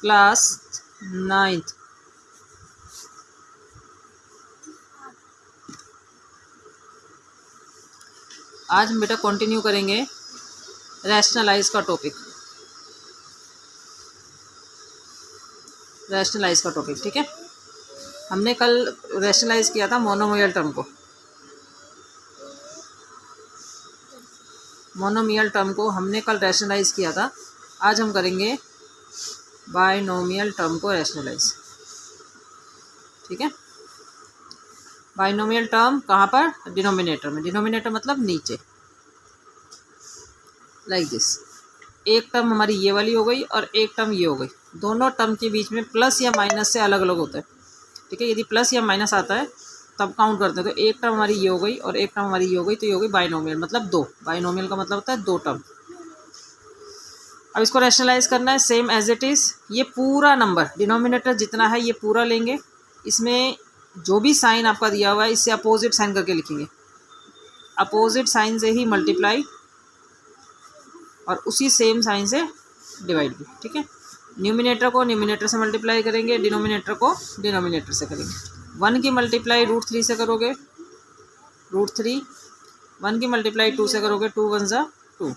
Class 9th। आज हम बेटा कंटिन्यू करेंगे रैशनलाइज का टॉपिक, रैशनलाइज का टॉपिक। ठीक है, हमने कल रैशनलाइज किया था मोनोमियल टर्म को, मोनोमियल टर्म को हमने कल रैशनलाइज किया था। आज हम करेंगे बाइनोमियल टर्म को रैशनलाइज। ठीक है, बाइनोमियल टर्म कहाँ पर? डिनोमिनेटर में। डिनोमिनेटर मतलब नीचे, लाइक दिस। एक टर्म हमारी ये वाली हो गई और एक टर्म ये हो गई। दोनों टर्म के बीच में प्लस या माइनस से अलग अलग होता है। ठीक है, यदि प्लस या माइनस आता है तब काउंट करते हैं। तो एक टर्म हमारी ये हो गई और एक टर्म हमारी ये हो गई, तो ये हो गई बाइनोमियल, मतलब दो। बाइनोमियल का मतलब होता है दो टर्म। अब इसको रैशनलाइज करना है सेम एज इट इज़। ये पूरा नंबर डिनोमिनेटर जितना है ये पूरा लेंगे, इसमें जो भी साइन आपका दिया हुआ है इससे अपोजिट साइन करके लिखेंगे। अपोजिट साइन से ही मल्टीप्लाई और उसी सेम साइन से डिवाइड भी। ठीक है, न्यूमिनेटर को न्यूमिनेटर से मल्टीप्लाई करेंगे, डिनोमिनेटर को डिनोमिनेटर से करेंगे। 1 की मल्टीप्लाई √3 से करोगे, √3। 1 की मल्टीप्लाई 2 से करोगे, 2 1 ज़ा 2।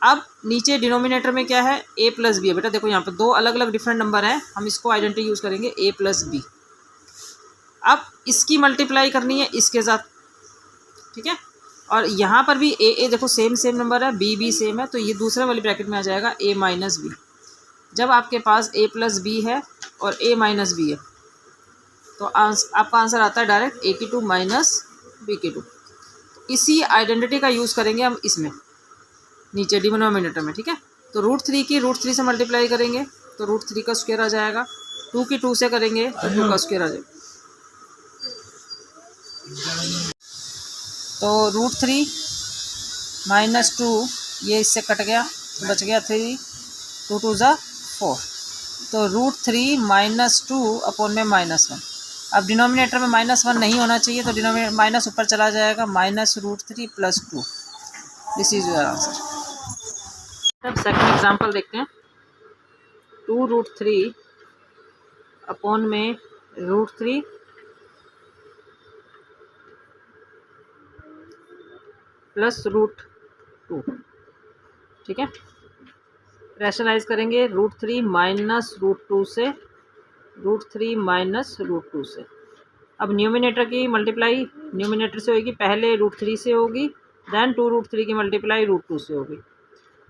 अब नीचे डिनोमिनेटर में क्या है? a प्लस बी है। बेटा देखो यहाँ पर दो अलग अलग डिफरेंट नंबर हैं, हम इसको आइडेंटिटी यूज़ करेंगे a प्लस बी। अब इसकी मल्टीप्लाई करनी है इसके साथ। ठीक है, और यहाँ पर भी ए देखो सेम नंबर है, बी सेम है, तो ये दूसरे वाली ब्रैकेट में आ जाएगा a माइनस बी। जब आपके पास a प्लस बी है और a माइनस बी है तो आपका आंसर आता है डायरेक्ट a की 2 माइनस b की 2। इसी आइडेंटिटी का यूज़ करेंगे हम इसमें नीचे डिनोमिनेटर में। ठीक है, तो √3 की √3 से मल्टीप्लाई करेंगे तो √3 का स्क्वायर आ जाएगा। 2 की 2 से करेंगे तो 2 का स्क्वायर आ जाएगा। तो √3 माइनस 2, ये इससे कट गया तो बच गया 3, 2 2 ज़ा 4। तो √3 माइनस 2 अपॉन में -1। अब डिनोमिनेटर में -1 नहीं होना चाहिए, तो डिनोमिनेटर माइनस ऊपर चला जाएगा, minus √3 plus 2। This is your answer. अब सेकंड एग्जांपल देखते हैं। 2√3 अपॉन में √3 प्लस √2। ठीक है, रैशनलाइज करेंगे √3 माइनस √2 से, √3 माइनस √2 से। अब न्यूमिनेटर की मल्टीप्लाई न्यूमिनेटर से होगी, पहले √3 से होगी, देन 2√3 की मल्टीप्लाई √2 से होगी।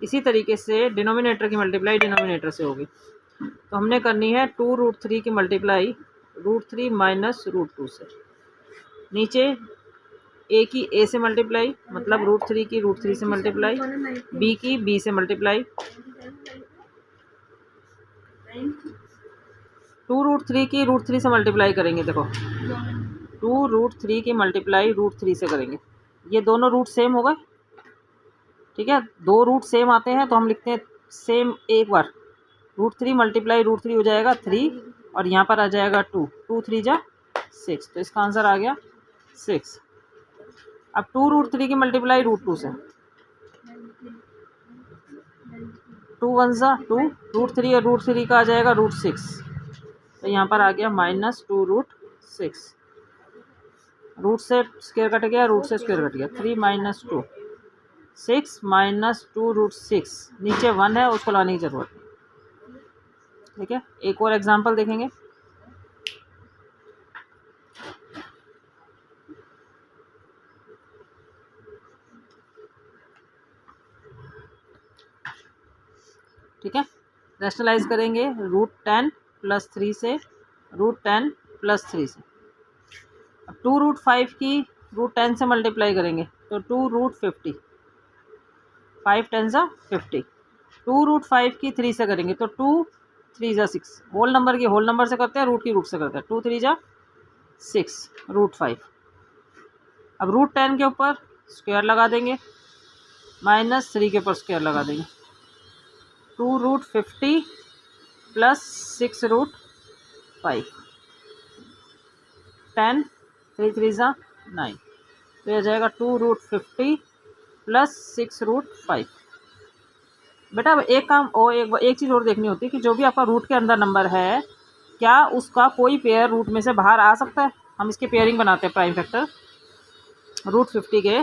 इसी तरीके से डिनोमिनेटर की मल्टीप्लाई डिनोमिनेटर से होगी। तो हमने करनी है 2√3 की मल्टीप्लाई √3 माइनस √2 से। नीचे a की a से मल्टीप्लाई, मतलब √3 की √3 से मल्टीप्लाई, b की b से मल्टीप्लाई। 2√3 की √3 से मल्टीप्लाई करेंगे। देखो 2√3 की मल्टीप्लाई √3 से करेंगे, ये दोनों रूट सेम हो गए। ठीक है, दो रूट सेम आते हैं तो हम लिखते हैं सेम एक बार। √3 मल्टीप्लाई √3 हो जाएगा 3 और यहाँ पर आ जाएगा 2, 2 3 जा 6, तो इसका आंसर आ गया 6। अब 2√3 की मल्टीप्लाई √2 से, 2 1 ज़ा 2, √3 और √3 का आ जाएगा √6, तो यहाँ पर आ गया -2√6। रूट से स्क्वायर कट गया, रूट से स्क्वायर कट गया, 3 माइनस 2 6 माइनस 2√6। नीचे 1 है उसको लाने की जरूरत नहीं। ठीक है, एक और एग्जांपल देखेंगे। ठीक है, रैशनलाइज करेंगे √10 प्लस 3 से, √10 प्लस 3 से। अब 2√5 की √10 से मल्टीप्लाई करेंगे तो 2√50, 5 10 ज़ा 50। 2√5 की 3 से करेंगे तो 2 3 ज़ा 6। होल नंबर की होल नंबर से करते हैं, रूट की रूट से करते हैं। 2 3 ज़ा 6 √5। अब √10 के ऊपर स्क्वायर लगा देंगे, -3 के ऊपर स्क्वायर लगा देंगे। 2√50 प्लस 6√5, 10 3 3 ज़ा 9, तो यह जाएगा 2√50 प्लस 6√5। बेटा अब एक काम और एक चीज़ और देखनी होती है कि जो भी आपका रूट के अंदर नंबर है, क्या उसका कोई पेयर रूट में से बाहर आ सकता है। हम इसके पेयरिंग बनाते हैं प्राइम फैक्टर। रूट 50 के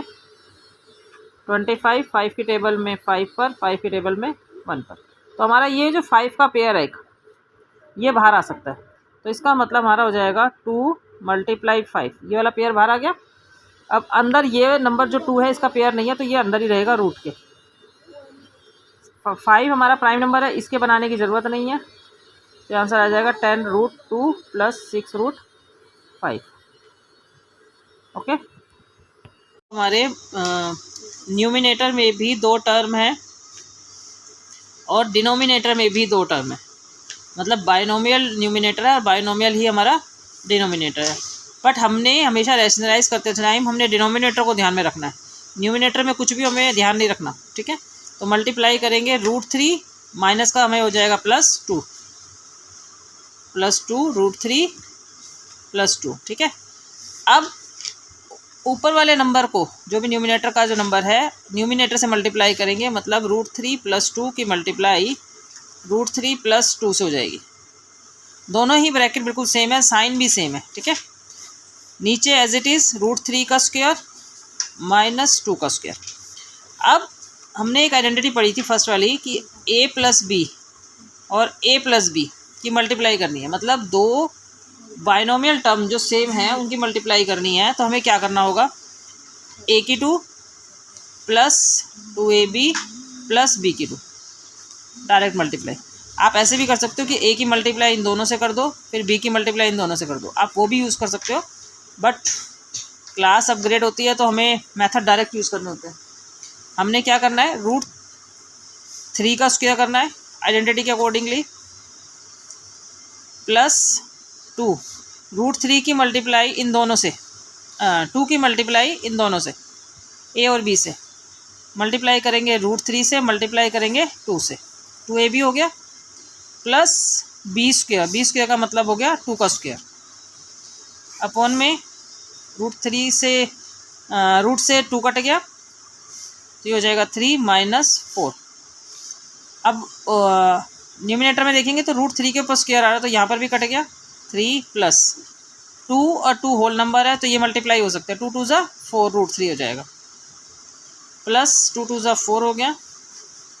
25, 5 की टेबल में 5 पर, 5 की टेबल में 1 पर। तो हमारा ये जो 5 का पेयर है एक, ये बाहर आ सकता है। तो इसका मतलब हमारा हो जाएगा 2 × 5, ये वाला पेयर बाहर आ गया। अब अंदर ये नंबर जो 2 है इसका पेयर नहीं है, तो ये अंदर ही रहेगा रूट के। 5 हमारा प्राइम नंबर है, इसके बनाने की ज़रूरत नहीं है। तो आंसर आ जाएगा 10√2 + 6√5। ओके, हमारे न्यूमिनेटर में भी 2 टर्म है और डिनोमिनेटर में भी 2 टर्म है। मतलब बाइनोमियल न्यूमिनेटर है और बाइनोमियल ही हमारा डिनोमिनेटर है। बट हमने हमेशा रैशनलाइज करते टाइम हमने डिनोमिनेटर को ध्यान में रखना है, न्यूमिनेटर में कुछ भी हमें ध्यान नहीं रखना। ठीक है, तो मल्टीप्लाई करेंगे √3 माइनस का हमें हो जाएगा +2 √3 +2। ठीक है, अब ऊपर वाले नंबर को, जो भी न्यूमिनेटर का जो नंबर है, न्यूमिनेटर से मल्टीप्लाई करेंगे, मतलब √3 + 2 की मल्टीप्लाई √3 + 2 से हो जाएगी। दोनों ही ब्रैकेट बिल्कुल सेम है, साइन भी सेम है। ठीक है, नीचे एज इट इज़ √3 का स्क्वायर -2 का स्क्वायर। अब हमने एक आइडेंटिटी पढ़ी थी फर्स्ट वाली कि a + b और a + b की मल्टीप्लाई करनी है, मतलब दो बाइनोमियल टर्म जो सेम है उनकी मल्टीप्लाई करनी है। तो हमें क्या करना होगा, a² + 2ab + b², direct multiply. आप ऐसे भी कर सकते हो कि a की मल्टीप्लाई इन दोनों से कर दो, फिर b की मल्टीप्लाई इन दोनों से कर दो, आप वो भी यूज़ कर सकते हो। बट क्लास अपग्रेड होती है तो हमें मेथड डायरेक्ट यूज़ करने होते हैं। हमने क्या करना है, √3 का स्क्वायर करना है आइडेंटिटी के अकॉर्डिंगली, +2 √3 की मल्टीप्लाई इन दोनों से, 2 की मल्टीप्लाई इन दोनों से, a और b से मल्टीप्लाई करेंगे, √3 से मल्टीप्लाई करेंगे 2 से, 2ab हो गया, प्लस b² का मतलब हो गया 2 का स्क्वायर, अपॉन में √3 से रूट से 2 कट गया, तो ये हो जाएगा 3 - 4। अब न्यूमिनेटर में देखेंगे तो √3 के ऊपर स्क्वायर आ रहा है, तो यहाँ पर भी कट गया, 3 + 2 और 2 होल नंबर है तो ये मल्टीप्लाई हो सकता है, 2 × 2 = 4 √3 हो जाएगा, प्लस 2 × 2 = 4 हो गया,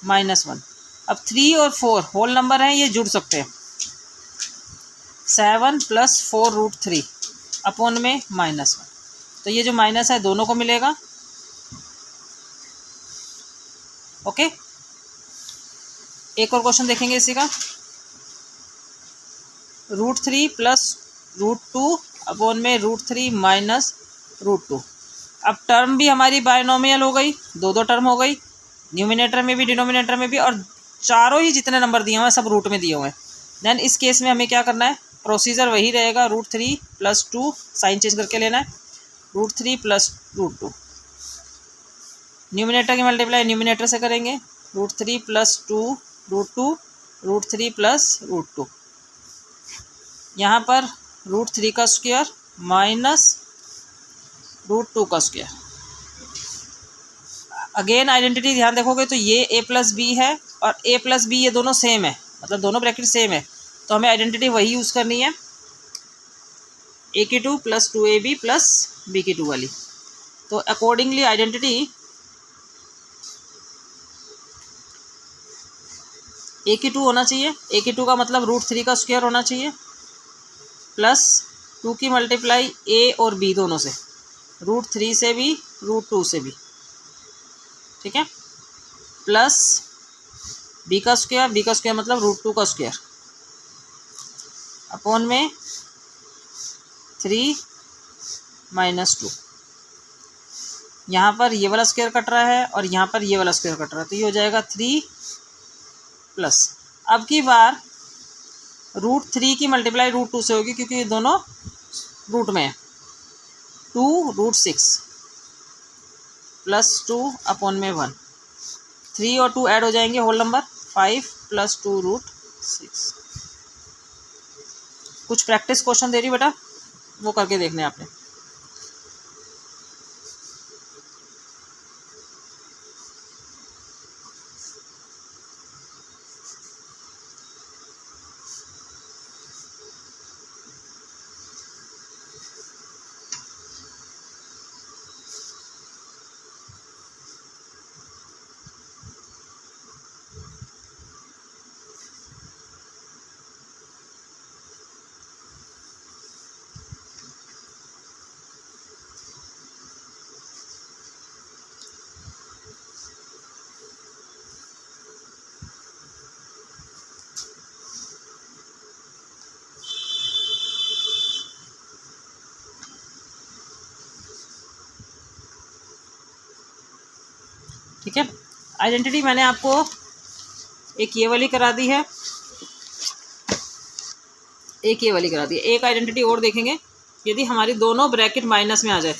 -1। अब 3 और 4 होल नंबर हैं, ये जुड़ सकते हैं, 7 + 4 √3 अपॉन में -1। तो ये जो माइनस है दोनों को मिलेगा। ओके, एक और क्वेश्चन देखेंगे इसी का, √3 + √2 अपॉन में √3 - √2। अब टर्म भी हमारी बायनोमियल हो गई, दो टर्म हो गई, न्यूमिनेटर में भी डिनोमिनेटर में भी, और चारों ही जितने नंबर दिए हुए हैं सब रूट में दिए हुए हैं। देन इस केस में हमें क्या करना है, प्रोसीजर वही रहेगा, √3 + 2 साइन चेंज करके लेना है, √3 + √2। न्यूमिनेटर की मल्टीप्लाई न्यूमिनेटर से करेंगे, √3 + 2 √2 √3 + √2। यहाँ पर √3 का स्क्वायर -√2 का स्क्वायर। अगेन आइडेंटिटी ध्यान देखोगे तो ये a + b है और a + b ये दोनों सेम है, मतलब दोनों ब्रैकेट सेम है, तो हमें आइडेंटिटी वही यूज़ करनी है, a² + 2ab + b² वाली। तो अकॉर्डिंगली आइडेंटिटी a² होना चाहिए, a² का मतलब √3 का स्क्वायर होना चाहिए, प्लस 2 की मल्टीप्लाई a और b दोनों से, √3 से भी √2 से भी, ठीक है, प्लस b का स्क्वायर मतलब √2 का स्क्वायर, अपॉन में 3 - 2। यहाँ पर ये वाला स्क्वायर कट रहा है और यहाँ पर ये वाला स्क्वायर कट रहा है, तो ये हो जाएगा 3 प्लस, अब की बार √3 की मल्टीप्लाई √2 से होगी क्योंकि ये दोनों रूट में है, 2 √6 + 2 अपॉन में 1, 3 और 2 ऐड हो जाएंगे होल नंबर, 5 + 2 √6। कुछ प्रैक्टिस क्वेश्चन दे रही बेटा, वो करके देखने आपने। ठीक है। आइडेंटिटी मैंने आपको एक ये वाली करा दी है, एक ये वाली करा दी है। एक आइडेंटिटी और देखेंगे, यदि हमारी दोनों ब्रैकेट माइनस में आ जाए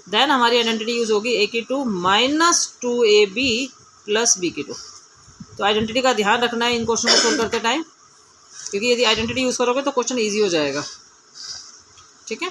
देन हमारी आइडेंटिटी यूज़ होगी ए की 2 माइनस 2ab प्लस बी की 2। तो आइडेंटिटी का ध्यान रखना है इन क्वेश्चन को सोल्व करते टाइम, क्योंकि यदि आइडेंटिटी यूज़ करोगे तो क्वेश्चन ईजी हो जाएगा। ठीक है।